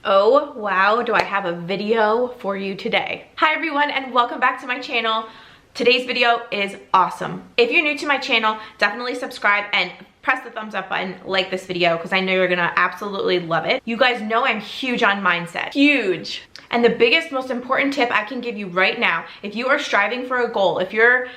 Oh wow, do I have a video for you today. Hi everyone and welcome back to my channel. Today's video is awesome. If you're new to my channel, definitely subscribe and press the thumbs up button, like this video, because I know you're gonna absolutely love it. You guys know I'm huge on mindset, huge. And the biggest, most important tip I can give you right now, if you are striving for a goal, if you're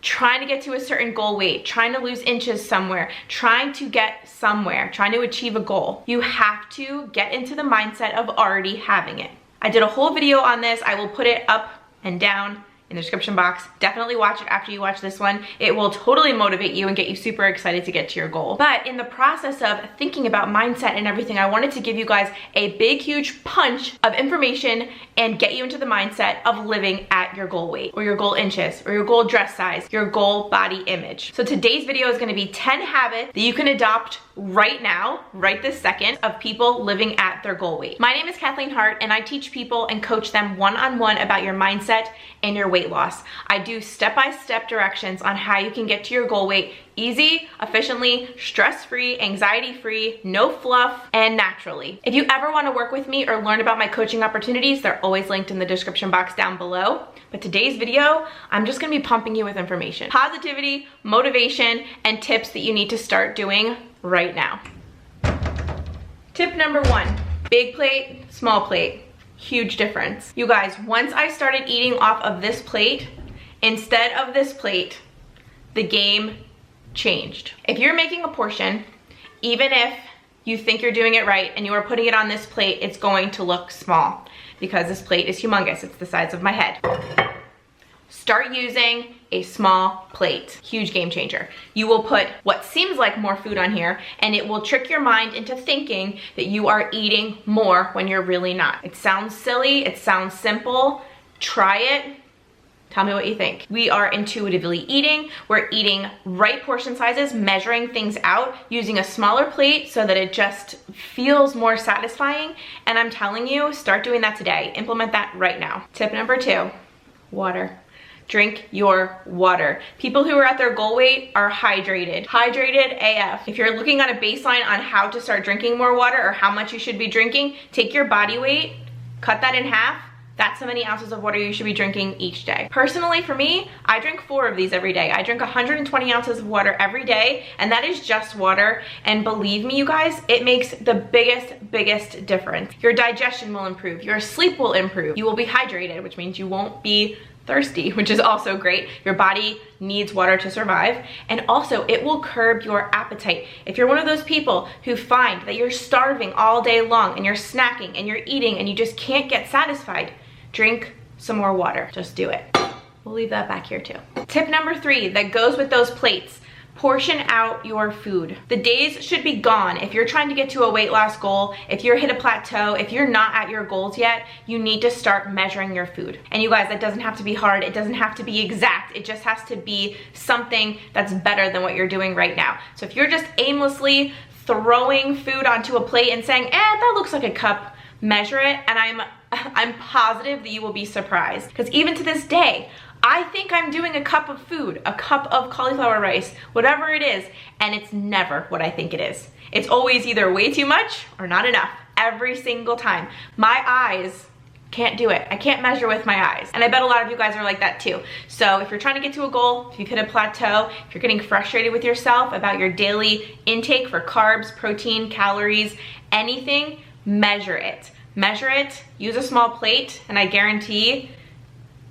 trying to get to a certain goal weight, trying to lose inches somewhere, trying to get somewhere, trying to achieve a goal, you have to get into the mindset of already having it. I did a whole video on this. I will put it up and down in the description box. Definitely watch it after you watch this one. It will totally motivate you and get you super excited to get to your goal. But in the process of thinking about mindset and everything, I wanted to give you guys a big, huge punch of information and get you into the mindset of living at your goal weight or your goal inches or your goal dress size, your goal body image. So today's video is gonna be 10 habits that you can adopt right now, right this second, of people living at their goal weight. My name is Hart and I teach people and coach them one-on-one about your mindset and your weight loss. I do step-by-step directions on how you can get to your goal weight easy, efficiently, stress-free, anxiety-free, no fluff, and naturally. If you ever want to work with me or learn about my coaching opportunities, they're always linked in the description box down below. But today's video, I'm just gonna be pumping you with information, positivity, motivation, and tips that you need to start doing right now. Tip number 1, big plate, small plate. Huge difference. You guys, once I started eating off of this plate instead of this plate, the game changed. If you're making a portion, even if you think you're doing it right and you are putting it on this plate, it's going to look small because this plate is humongous. It's the size of my head. Start using a small plate. Huge game changer. You will put what seems like more food on here and it will trick your mind into thinking that you are eating more when you're really not. It sounds silly, it sounds simple. Try it. Tell me what you think. We are intuitively eating. We're eating right portion sizes, measuring things out, using a smaller plate so that it just feels more satisfying. And I'm telling you, start doing that today. Implement that right now. Tip number 2, water. Drink your water. People who are at their goal weight are hydrated. Hydrated AF. If you're looking at a baseline on how to start drinking more water or how much you should be drinking, take your body weight, cut that in half. That's how many ounces of water you should be drinking each day. Personally, for me, I drink 4 of these every day. I drink 120 ounces of water every day, and that is just water. And believe me, you guys, it makes the biggest difference. Your digestion will improve. Your sleep will improve. You will be hydrated, which means you won't be thirsty, which is also great. Your body needs water to survive. And also it will curb your appetite. If you're one of those people who find that you're starving all day long and you're snacking and you're eating and you just can't get satisfied, drink some more water. Just do it. We'll leave that back here too. Tip number 3 that goes with those plates. Portion out your food. The days should be gone. If you're trying to get to a weight loss goal, if you're hit a plateau, if you're not at your goals yet, you need to start measuring your food. And you guys, that doesn't have to be hard. It doesn't have to be exact. It just has to be something that's better than what you're doing right now. So if you're just aimlessly throwing food onto a plate and saying, that looks like a cup, measure it, and I'm positive that you will be surprised. Because even to this day, I think I'm doing a cup of food, a cup of cauliflower rice, whatever it is, and it's never what I think it is. It's always either way too much or not enough, every single time. My eyes can't do it. I can't measure with my eyes. And I bet a lot of you guys are like that too. So if you're trying to get to a goal, if you've hit a plateau, if you're getting frustrated with yourself about your daily intake for carbs, protein, calories, anything, measure it. Measure it, use a small plate, and I guarantee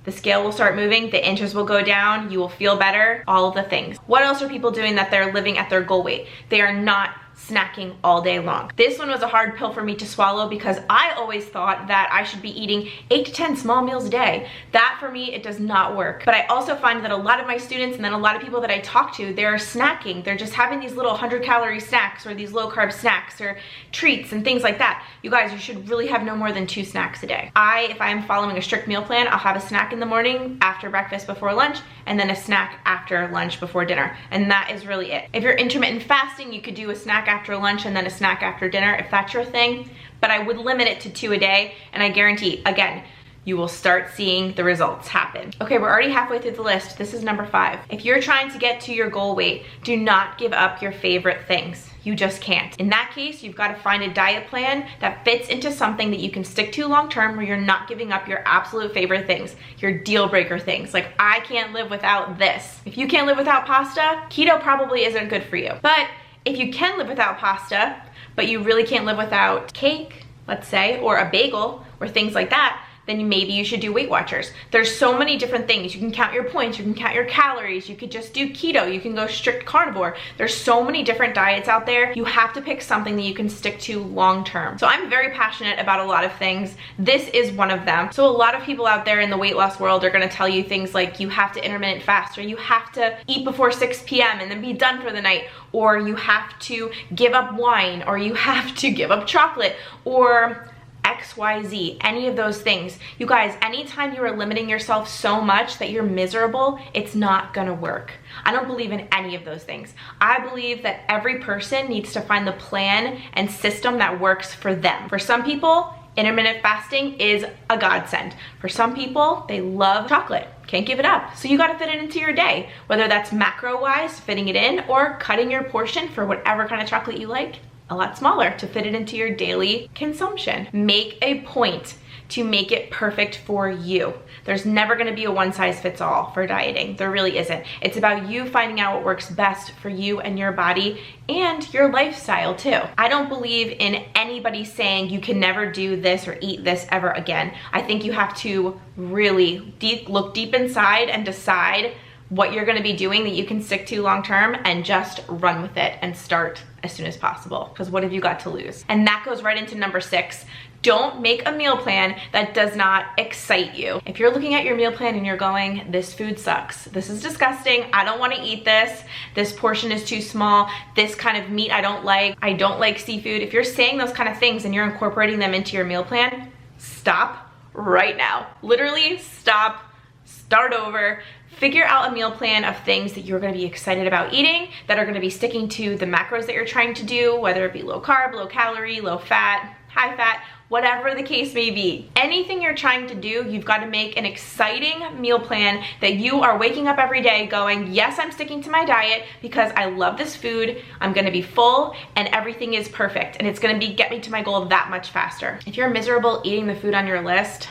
the scale will start moving, the inches will go down, you will feel better, all of the things. What else are people doing that they're living at their goal weight? They are not snacking all day long. This one was a hard pill for me to swallow because I always thought that I should be eating 8 to 10 small meals a day. That for me, it does not work. But I also find that a lot of my students and then a lot of people that I talk to, they're snacking. They're just having these little 100-calorie snacks or these low-carb snacks or treats and things like that. You guys, you should really have no more than 2 snacks a day. If I'm following a strict meal plan, I'll have a snack in the morning, after breakfast, before lunch, and then a snack after lunch, before dinner. And that is really it. If you're intermittent fasting, you could do a snack after lunch and then a snack after dinner if that's your thing, but I would limit it to 2 a day. And I guarantee, again, you will start seeing the results happen. Okay, we're already halfway through the list. This is number 5. If you're trying to get to your goal weight, do not give up your favorite things. You just can't. In that case, you've got to find a diet plan that fits into something that you can stick to long term, where you're not giving up your absolute favorite things, your deal breaker things. Like, I can't live without this. If you can't live without pasta, keto probably isn't good for you. But if you can live without pasta, but you really can't live without cake, let's say, or a bagel, or things like that, then maybe you should do Weight Watchers. There's so many different things. You can count your points, you can count your calories, you could just do keto, you can go strict carnivore. There's so many different diets out there. You have to pick something that you can stick to long term. So I'm very passionate about a lot of things. This is one of them. So a lot of people out there in the weight loss world are gonna tell you things like you have to intermittent fast, or you have to eat before 6 p.m. and then be done for the night, or you have to give up wine, or you have to give up chocolate, or XYZ, any of those things. You guys, anytime you are limiting yourself so much that you're miserable, it's not gonna work. I don't believe in any of those things. I believe that every person needs to find the plan and system that works for them. For some people, intermittent fasting is a godsend. For some people, they love chocolate, can't give it up. So you gotta fit it into your day, whether that's macro-wise, fitting it in, or cutting your portion for whatever kind of chocolate you like a lot smaller to fit it into your daily consumption. Make a point to make it perfect for you. There's never gonna be a one size fits all for dieting. There really isn't. It's about you finding out what works best for you and your body and your lifestyle too. I don't believe in anybody saying you can never do this or eat this ever again. I think you have to really look deep inside and decide what you're gonna be doing that you can stick to long term, and just run with it and start as soon as possible, because what have you got to lose? And that goes right into number 6. Don't make a meal plan that does not excite you. If you're looking at your meal plan and you're going, this food sucks, this is disgusting, I don't wanna eat this portion is too small, this kind of meat I don't like seafood. If you're saying those kind of things and you're incorporating them into your meal plan, stop right now. Literally stop, start over. Figure out a meal plan of things that you're gonna be excited about eating, that are gonna be sticking to the macros that you're trying to do, whether it be low carb, low calorie, low fat, high fat, whatever the case may be. Anything you're trying to do, you've got to make an exciting meal plan that you are waking up every day going, yes, I'm sticking to my diet because I love this food, I'm gonna be full, and everything is perfect, and it's gonna get me to my goal that much faster. If you're miserable eating the food on your list,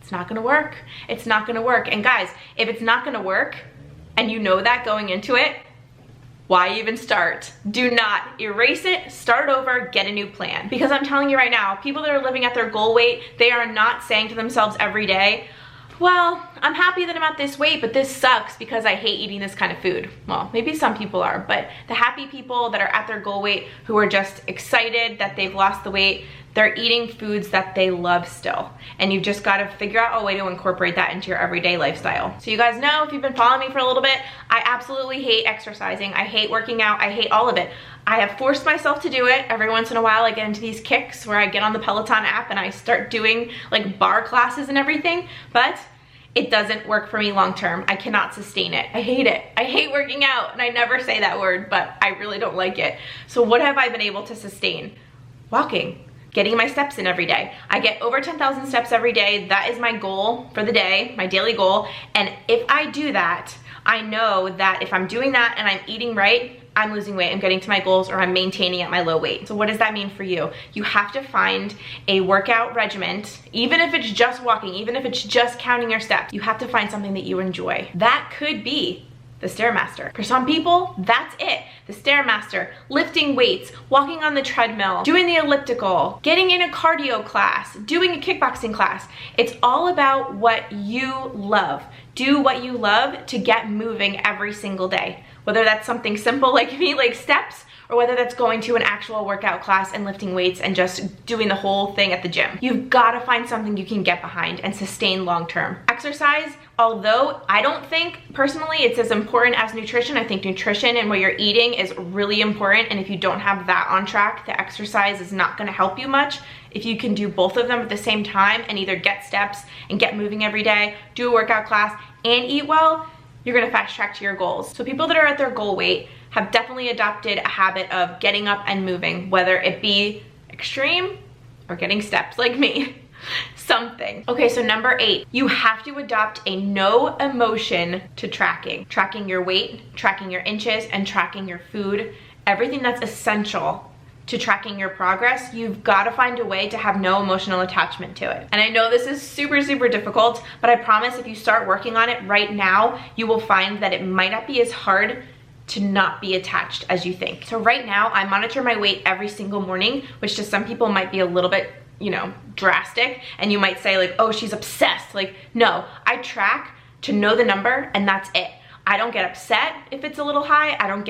it's not gonna work. It's not gonna work. And guys, if it's not gonna work and you know that going into it, why even start? Do not erase it, start over, get a new plan. Because I'm telling you right now, people that are living at their goal weight, they are not saying to themselves every day, well, I'm happy that I'm at this weight, but this sucks because I hate eating this kind of food. Well, maybe some people are, but the happy people that are at their goal weight, who are just excited that they've lost the weight, they're eating foods that they love still. And you've just got to figure out a way to incorporate that into your everyday lifestyle. So you guys know, if you've been following me for a little bit, I absolutely hate exercising. I hate working out. I hate all of it. I have forced myself to do it. Every once in a while I get into these kicks where I get on the Peloton app and I start doing like bar classes and everything, but it doesn't work for me long term. I cannot sustain it. I hate it. I hate working out, and I never say that word, but I really don't like it. So what have I been able to sustain? Walking. Getting my steps in every day. I get over 10,000 steps every day. That is my goal for the day, my daily goal. And if I do that, I know that if I'm doing that and I'm eating right, I'm losing weight, I'm getting to my goals, or I'm maintaining at my low weight. So what does that mean for you? You have to find a workout regimen, even if it's just walking, even if it's just counting your steps, you have to find something that you enjoy. That could be the Stairmaster. For some people, that's it. The Stairmaster, lifting weights, walking on the treadmill, doing the elliptical, getting in a cardio class, doing a kickboxing class. It's all about what you love. Do what you love to get moving every single day. Whether that's something simple like me, like steps, or whether that's going to an actual workout class and lifting weights and just doing the whole thing at the gym. You've got to find something you can get behind and sustain long term. Exercise, although I don't think personally it's as important as nutrition, I think nutrition and what you're eating is really important, and if you don't have that on track, the exercise is not going to help you much. If you can do both of them at the same time and either get steps and get moving every day, do a workout class, and eat well, you're gonna fast track to your goals. So people that are at their goal weight have definitely adopted a habit of getting up and moving, whether it be extreme or getting steps like me. something. Okay, so number 8, you have to adopt a no emotion to tracking. Tracking your weight, tracking your inches, and tracking your food. Everything that's essential to tracking your progress, you've got to find a way to have no emotional attachment to it. And I know this is super, super difficult, but I promise if you start working on it right now, you will find that it might not be as hard to not be attached as you think. So right now, I monitor my weight every single morning, which to some people might be a little bit, you know, drastic. And you might say like, oh, she's obsessed. Like, no, I track to know the number and that's it. I don't get upset if it's a little high. I don't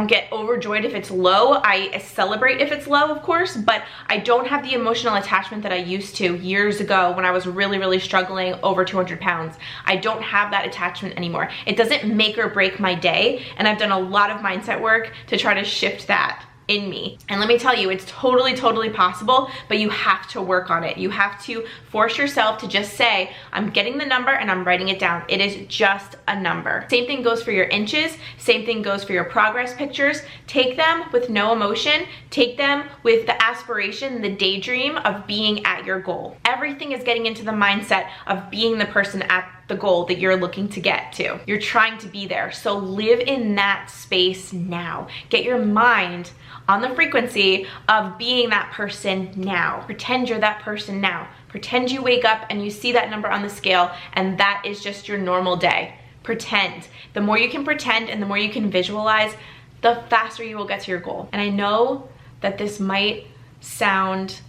get overjoyed if it's low. I celebrate if it's low, of course, but I don't have the emotional attachment that I used to years ago when I was really, really struggling over 200 pounds. I don't have that attachment anymore. It doesn't make or break my day, and I've done a lot of mindset work to try to shift that in me. And let me tell you, it's totally, totally possible, but you have to work on it. You have to force yourself to just say, I'm getting the number and I'm writing it down. It is just a number. Same thing goes for your inches. Same thing goes for your progress pictures. Take them with no emotion. Take them with the aspiration, the daydream of being at your goal. Everything is getting into the mindset of being the person at the goal that you're looking to get to. You're trying to be there. So live in that space now. Get your mind on the frequency of being that person now. Pretend you're that person now. Pretend you wake up and you see that number on the scale and that is just your normal day. Pretend. The more you can pretend and the more you can visualize, the faster you will get to your goal. And I know that this might sound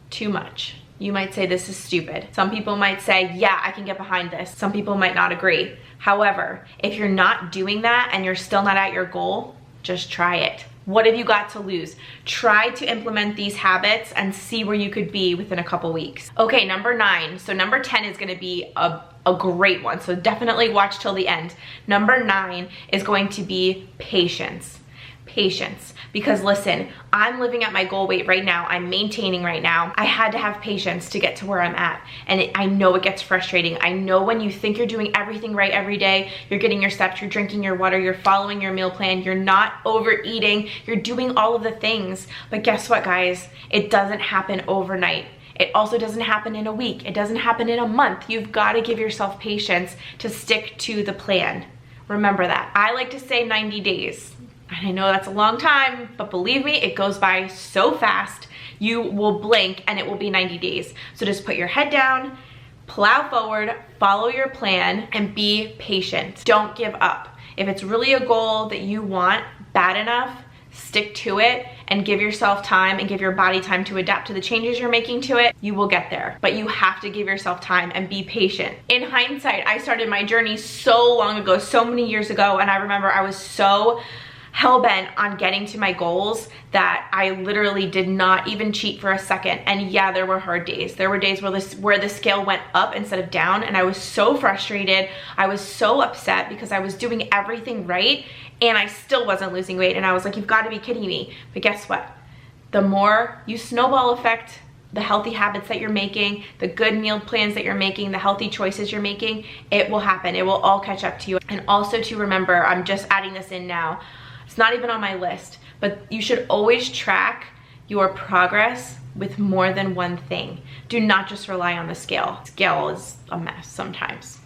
too much. You might say this is stupid. Some people might say, yeah, I can get behind this. Some people might not agree. However, if you're not doing that and you're still not at your goal, just try it. What have you got to lose? Try to implement these habits and see where you could be within a couple weeks. Okay, number 9. So number 10 is gonna be a great one. So definitely watch till the end. Number 9 is going to be patience. Patience. Because listen, I'm living at my goal weight right now. I'm maintaining right now. I had to have patience to get to where I'm at. And I know it gets frustrating. I know when you think you're doing everything right every day, you're getting your steps, you're drinking your water, you're following your meal plan, you're not overeating, you're doing all of the things. But guess what, guys? It doesn't happen overnight. It also doesn't happen in a week. It doesn't happen in a month. You've got to give yourself patience to stick to the plan. Remember that. I like to say 90 days. And I know that's a long time, but believe me, it goes by so fast. You will blink and it will be 90 days. So just put your head down, plow forward, follow your plan, and be patient. Don't give up. If it's really a goal that you want bad enough, stick to it and give yourself time and give your body time to adapt to the changes you're making to it. You will get there, but you have to give yourself time and be patient. In hindsight, I started my journey so long ago, so many years ago, and I remember I was so hell-bent on getting to my goals that I literally did not even cheat for a second. And yeah, there were hard days. There were days where the scale went up instead of down, and I was so frustrated. I was so upset because I was doing everything right and I still wasn't losing weight. And I was like, you've got to be kidding me. But guess what? The more you snowball effect the healthy habits that you're making, the good meal plans that you're making, the healthy choices you're making, it will happen. It will all catch up to you. And also to remember, I'm just adding this in now, it's not even on my list, but you should always track your progress with more than one thing. Do not just rely on the scale. Scale is a mess sometimes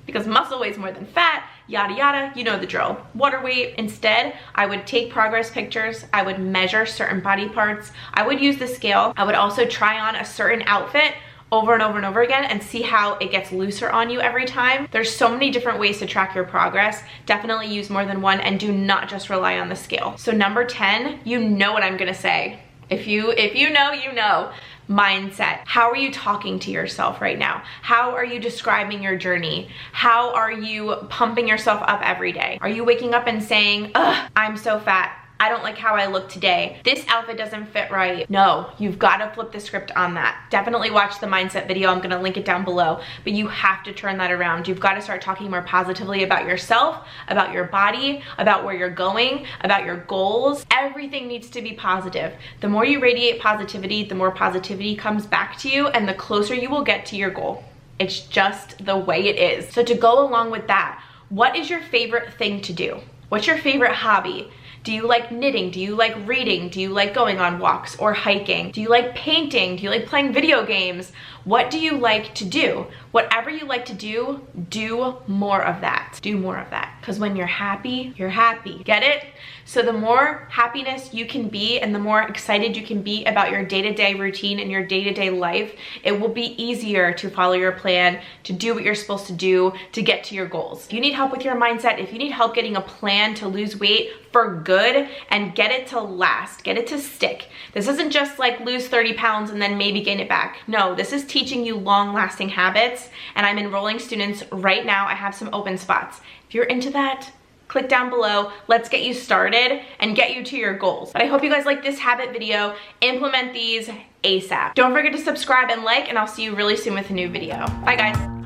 because muscle weighs more than fat, yada yada, you know the drill. Water weight. Instead, I would take progress pictures, I would measure certain body parts, I would use the scale, I would also try on a certain outfit over and over and over again and see how it gets looser on you every time. There's so many different ways to track your progress. Definitely use more than one and do not just rely on the scale. So number 10, you know what I'm gonna say. If you know, you know. Mindset. How are you talking to yourself right now? How are you describing your journey? How are you pumping yourself up every day? Are you waking up and saying, ugh, I'm so fat, I don't like how I look today, this outfit doesn't fit right? No, you've got to flip the script on that. Definitely watch the mindset video. I'm going to link it down below, but you have to turn that around. You've got to start talking more positively about yourself, about your body, about where you're going, about your goals. Everything needs to be positive. The more you radiate positivity, the more positivity comes back to you and the closer you will get to your goal. It's just the way it is. So to go along with that, what is your favorite thing to do? What's your favorite hobby? Do you like knitting? Do you like reading? Do you like going on walks or hiking? Do you like painting? Do you like playing video games? What do you like to do? Whatever you like to do more of that. Do more of that. Because when you're happy, you're happy. Get it? So the more happiness you can be and the more excited you can be about your day-to-day routine and your day-to-day life, it will be easier to follow your plan, to do what you're supposed to do, to get to your goals. If you need help with your mindset, if you need help getting a plan to lose weight for good and get it to last, get it to stick. This isn't just like lose 30 pounds and then maybe gain it back. No, this is teaching you long-lasting habits, and I'm enrolling students right now. I have some open spots. If you're into that, click down below. Let's get you started and get you to your goals. But I hope you guys like this habit video. Implement these ASAP. Don't forget to subscribe and like, and I'll see you really soon with a new video. Bye guys.